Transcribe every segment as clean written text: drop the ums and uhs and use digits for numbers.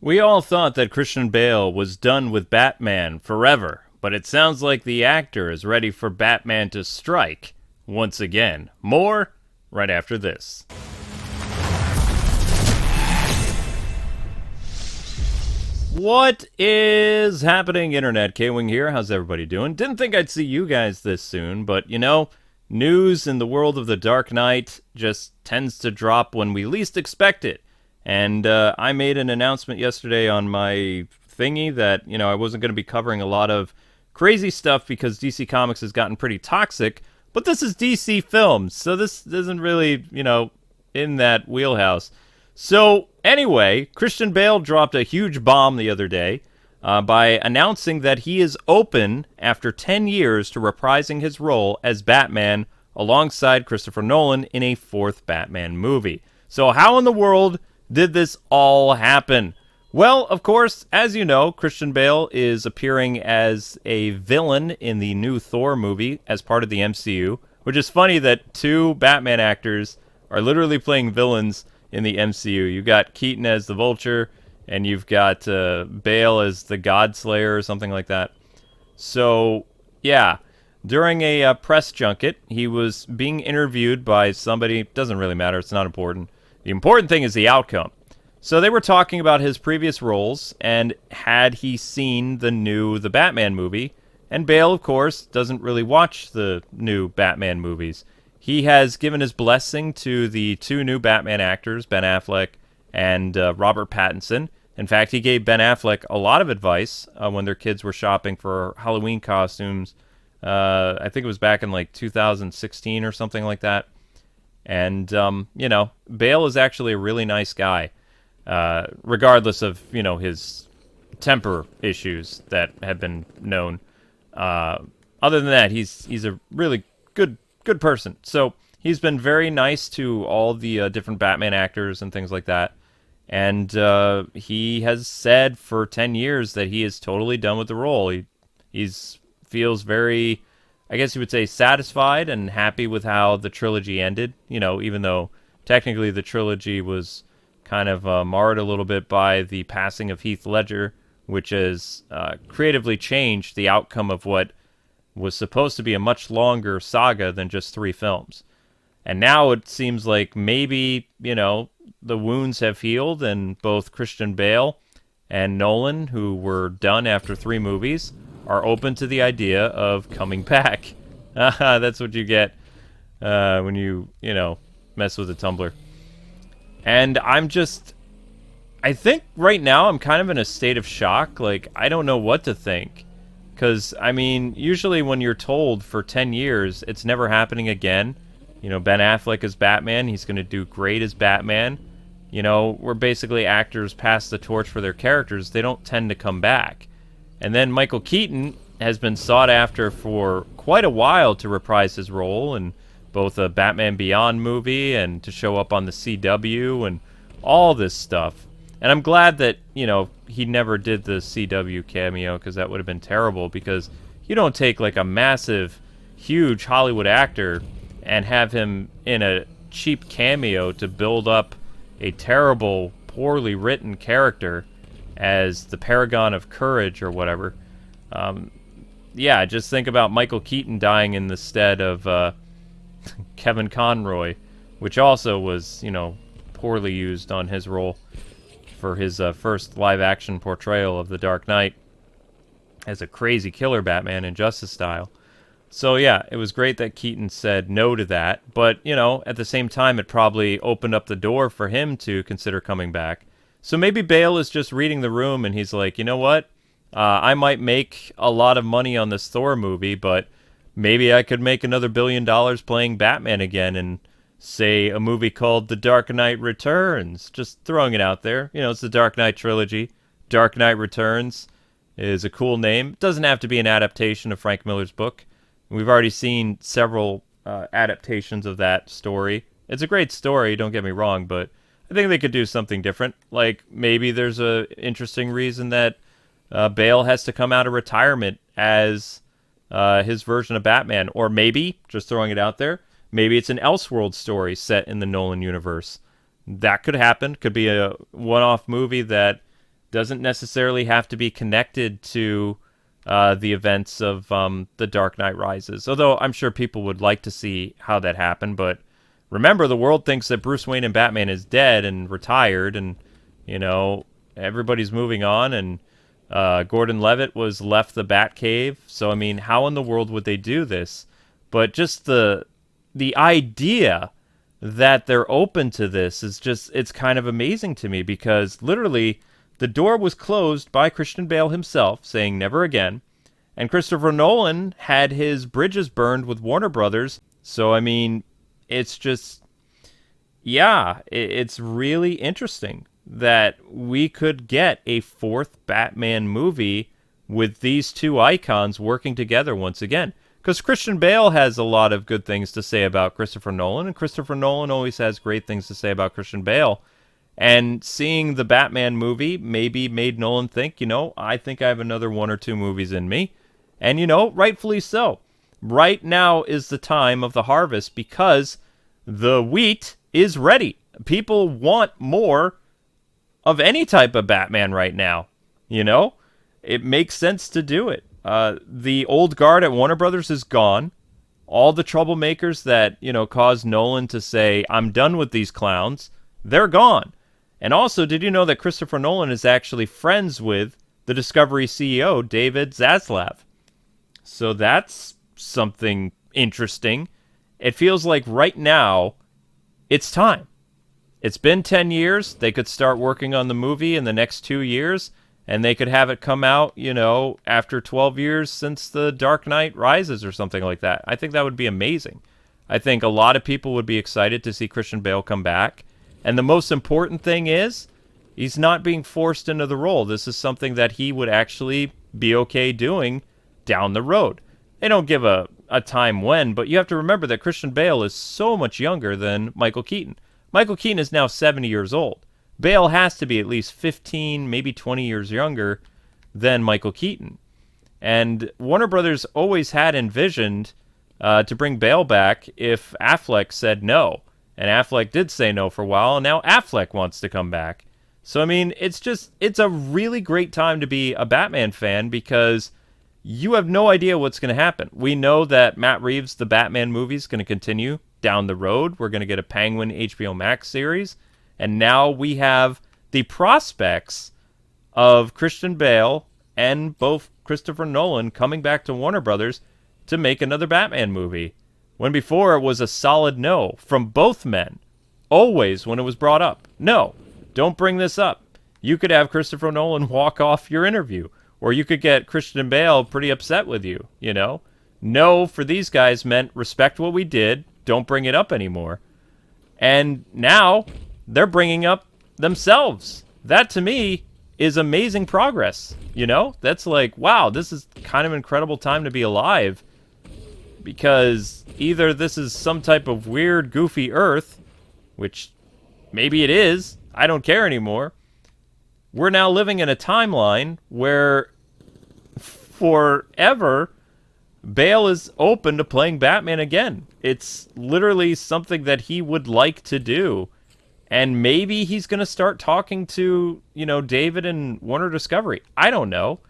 We all thought that Christian Bale was done with Batman forever, but it sounds like the actor is ready for Batman to strike once again. More right after this. What is happening, Internet? K-Wing here. How's everybody doing? Didn't think I'd see you guys this soon, but news in the world of the Dark Knight just tends to drop when we least expect it. And I made an announcement yesterday on my thingy that, I wasn't going to be covering a lot of crazy stuff because DC Comics has gotten pretty toxic, but this is DC Films, so this isn't really, in that wheelhouse. So, anyway, Christian Bale dropped a huge bomb the other day by announcing that he is open after 10 years to reprising his role as Batman alongside Christopher Nolan in a fourth Batman movie. So how in the world did this all happen? Well, of course, as you know, Christian Bale is appearing as a villain in the new Thor movie as part of the MCU, which is funny that two Batman actors are literally playing villains in the MCU. You got Keaton as the Vulture, and you've got Bale as the Godslayer or something like that. So, yeah, during a press junket, he was being interviewed by somebody. Doesn't really matter. It's not important. The important thing is the outcome. So they were talking about his previous roles, and had he seen the Batman movie. And Bale, of course, doesn't really watch the new Batman movies. He has given his blessing to the two new Batman actors, Ben Affleck and Robert Pattinson. In fact, he gave Ben Affleck a lot of advice when their kids were shopping for Halloween costumes. I think it was back in like 2016 or something like that. And, Bale is actually a really nice guy, regardless of, his temper issues that have been known. Other than that, he's a really good person. So he's been very nice to all the different Batman actors and things like that. And he has said for 10 years that he is totally done with the role. He feels very, I guess you would say, satisfied and happy with how the trilogy ended. Even though technically the trilogy was kind of marred a little bit by the passing of Heath Ledger, which has creatively changed the outcome of what was supposed to be a much longer saga than just 3 films. And now it seems like maybe, the wounds have healed, and both Christian Bale and Nolan, who were done after 3 movies, are open to the idea of coming back. That's what you get when you mess with a Tumblr. And I think right now I'm kind of in a state of shock. Like, I don't know what to think. Because, usually when you're told for 10 years it's never happening again, Ben Affleck is Batman, he's going to do great as Batman. Where basically actors pass the torch for their characters, they don't tend to come back. And then Michael Keaton has been sought after for quite a while to reprise his role in both a Batman Beyond movie and to show up on the CW and all this stuff. And I'm glad that, he never did the CW cameo, because that would have been terrible, because you don't take like a massive, huge Hollywood actor and have him in a cheap cameo to build up a terrible, poorly written character as the paragon of courage or whatever. Just think about Michael Keaton dying in the stead of Kevin Conroy, which also was, poorly used on his role for his first live-action portrayal of the Dark Knight as a crazy killer Batman in Justice style. So yeah, it was great that Keaton said no to that, but, at the same time, it probably opened up the door for him to consider coming back. So maybe Bale is just reading the room, and he's like, you know what? I might make a lot of money on this Thor movie, but maybe I could make another $1 billion playing Batman again in, say, a movie called The Dark Knight Returns. Just throwing it out there. It's the Dark Knight trilogy. Dark Knight Returns is a cool name. It doesn't have to be an adaptation of Frank Miller's book. We've already seen several adaptations of that story. It's a great story, don't get me wrong, but I think they could do something different. Like, maybe there's a interesting reason that Bale has to come out of retirement as his version of Batman. Or maybe, just throwing it out there, maybe it's an Elseworld story set in the Nolan universe. That could happen. Could be a one-off movie that Doesn't necessarily have to be connected to the events of The Dark Knight Rises. Although I'm sure people would like to see how that happened. But remember, the world thinks that Bruce Wayne and Batman is dead and retired, and, everybody's moving on, and Gordon Levitt was left the Batcave. So, I mean, how in the world would they do this? But just the idea that they're open to this is just, it's kind of amazing to me, because literally the door was closed by Christian Bale himself, saying never again. And Christopher Nolan had his bridges burned with Warner Brothers. So, I mean, it's just, yeah, it's really interesting that we could get a fourth Batman movie with these two icons working together once again. Because Christian Bale has a lot of good things to say about Christopher Nolan, and Christopher Nolan always has great things to say about Christian Bale. And seeing the Batman movie maybe made Nolan think, I think I have another one or two movies in me. And, rightfully so. Right now is the time of the harvest, because the wheat is ready. People want more of any type of Batman right now. It makes sense to do it. The old guard at Warner Brothers is gone. All the troublemakers that, caused Nolan to say, I'm done with these clowns, they're gone. And also, did you know that Christopher Nolan is actually friends with the Discovery CEO, David Zaslav? So that's something interesting. It feels like right now, it's time. It's been 10 years. They could start working on the movie in the next 2 years, and they could have it come out, after 12 years since The Dark Knight Rises or something like that. I think that would be amazing. I think a lot of people would be excited to see Christian Bale come back. And the most important thing is, he's not being forced into the role. This is something that he would actually be okay doing down the road. They don't give a time when, but you have to remember that Christian Bale is so much younger than Michael Keaton. Michael Keaton is now 70 years old. Bale has to be at least 15, maybe 20 years younger than Michael Keaton. And Warner Brothers always had envisioned to bring Bale back if Affleck said no. And Affleck did say no for a while, and now Affleck wants to come back. So, I mean, it's a really great time to be a Batman fan, because you have no idea what's going to happen. We know that Matt Reeves' The Batman movie is going to continue down the road. We're going to get a Penguin HBO Max series. And now we have the prospects of Christian Bale and both Christopher Nolan coming back to Warner Brothers to make another Batman movie. When before it was a solid no from both men. Always when it was brought up. No, don't bring this up. You could have Christopher Nolan walk off your interview. Or you could get Christian Bale pretty upset with you, No for these guys meant respect what we did. Don't bring it up anymore. And now they're bringing up themselves. That, to me, is amazing progress. That's like, wow, this is kind of an incredible time to be alive. Because either this is some type of weird, goofy Earth, which maybe it is, I don't care anymore. We're now living in a timeline where forever Bale is open to playing Batman again. It's literally something that he would like to do. And maybe he's going to start talking to, David and Warner Discovery. I don't know.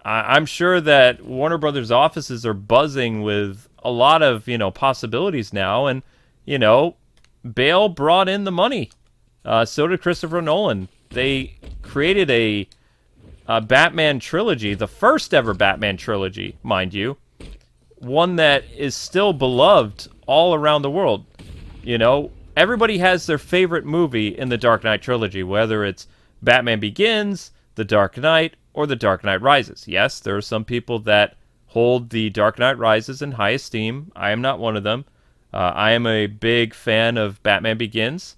I'm sure that Warner Brothers offices are buzzing with a lot of, possibilities now. And, Bale brought in the money. So did Christopher Nolan. They created a Batman trilogy, the first ever Batman trilogy, mind you. One that is still beloved all around the world. Everybody has their favorite movie in the Dark Knight trilogy, whether it's Batman Begins, The Dark Knight, or The Dark Knight Rises. Yes, there are some people that hold The Dark Knight Rises in high esteem. I am not one of them. I am a big fan of Batman Begins,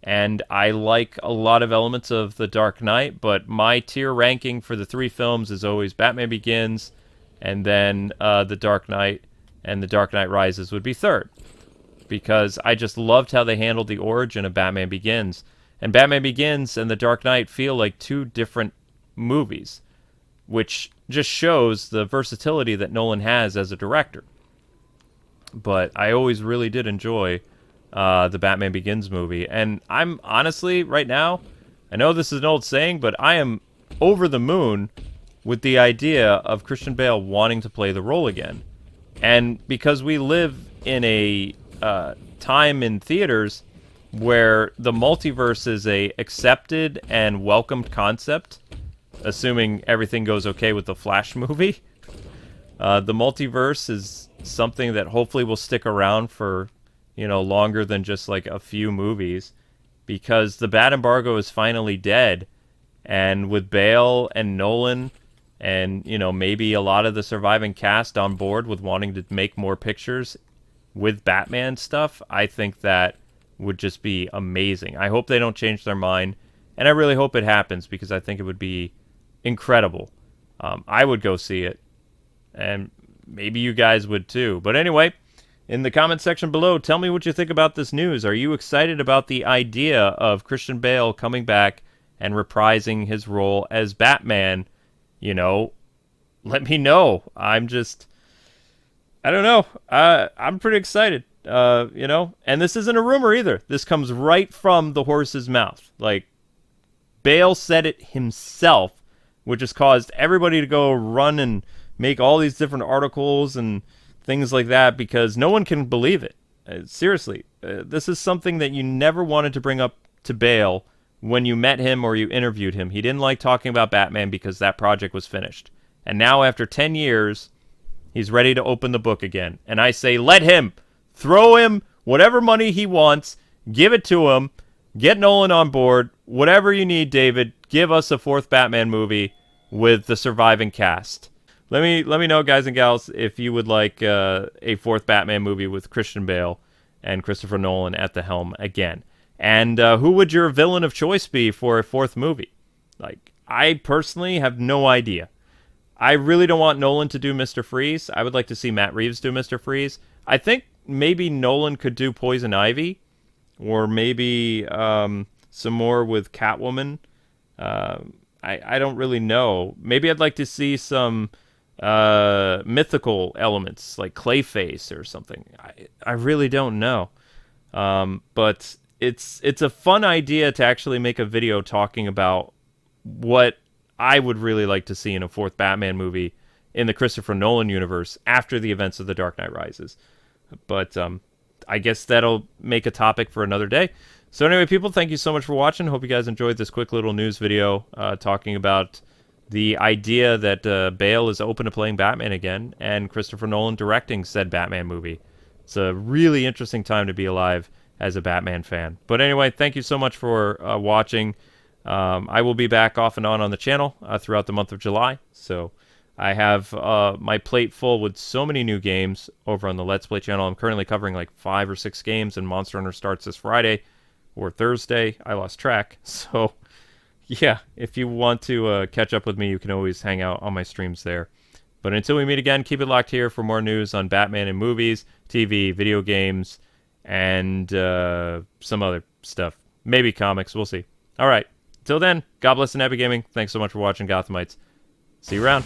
and I like a lot of elements of The Dark Knight, but my tier ranking for the three films is always Batman Begins, and then The Dark Knight, and The Dark Knight Rises would be third. Because I just loved how they handled the origin of Batman Begins. And Batman Begins and The Dark Knight feel like two different movies, which just shows the versatility that Nolan has as a director. But I always really did enjoy the Batman Begins movie. And I'm honestly, right now, I know this is an old saying, but I am over the moon with the idea of Christian Bale wanting to play the role again. And because we live in a time in theaters where the multiverse is a accepted and welcomed concept, assuming everything goes okay with the Flash movie, the multiverse is something that hopefully will stick around for, longer than just like a few movies, because the bad embargo is finally dead. And with Bale and Nolan and, maybe a lot of the surviving cast on board with wanting to make more pictures with Batman stuff, I think that would just be amazing. I hope they don't change their mind, and I really hope it happens, because I think it would be incredible. I would go see it, and maybe you guys would too. But anyway, in the comment section below, tell me what you think about this news. Are you excited about the idea of Christian Bale coming back and reprising his role as Batman? Let me know. I don't know. I'm pretty excited. And this isn't a rumor either. This comes right from the horse's mouth. Like, Bale said it himself, which has caused everybody to go run and make all these different articles and things like that, because no one can believe it. Seriously, this is something that you never wanted to bring up to Bale when you met him or you interviewed him. He didn't like talking about Batman because that project was finished. And now, after 10 years, he's ready to open the book again. And I say, let him. Throw him whatever money he wants. Give it to him. Get Nolan on board. Whatever you need, David. Give us a fourth Batman movie with the surviving cast. Let me know, guys and gals, if you would like a fourth Batman movie with Christian Bale and Christopher Nolan at the helm again. And who would your villain of choice be for a fourth movie? Like, I personally have no idea. I really don't want Nolan to do Mr. Freeze. I would like to see Matt Reeves do Mr. Freeze. I think maybe Nolan could do Poison Ivy, or maybe some more with Catwoman. I don't really know. Maybe I'd like to see some mythical elements, like Clayface or something. I really don't know. But it's a fun idea to actually make a video talking about what I would really like to see in a fourth Batman movie in the Christopher Nolan universe after the events of The Dark Knight Rises. But I guess that'll make a topic for another day. So anyway, people, thank you so much for watching. Hope you guys enjoyed this quick little news video talking about the idea that Bale is open to playing Batman again, and Christopher Nolan directing said Batman movie. It's a really interesting time to be alive as a Batman fan. But anyway, thank you so much for watching. I will be back off and on the channel throughout the month of July. So I have my plate full with so many new games over on the Let's Play channel. I'm currently covering like 5 or 6 games, and Monster Hunter starts this Friday or Thursday. I lost track. So yeah, if you want to catch up with me, you can always hang out on my streams there. But until we meet again, keep it locked here for more news on Batman in movies, TV, video games, and some other stuff. Maybe comics. We'll see. All right. Till then, God bless and happy gaming. Thanks so much for watching, Gothamites. See you around.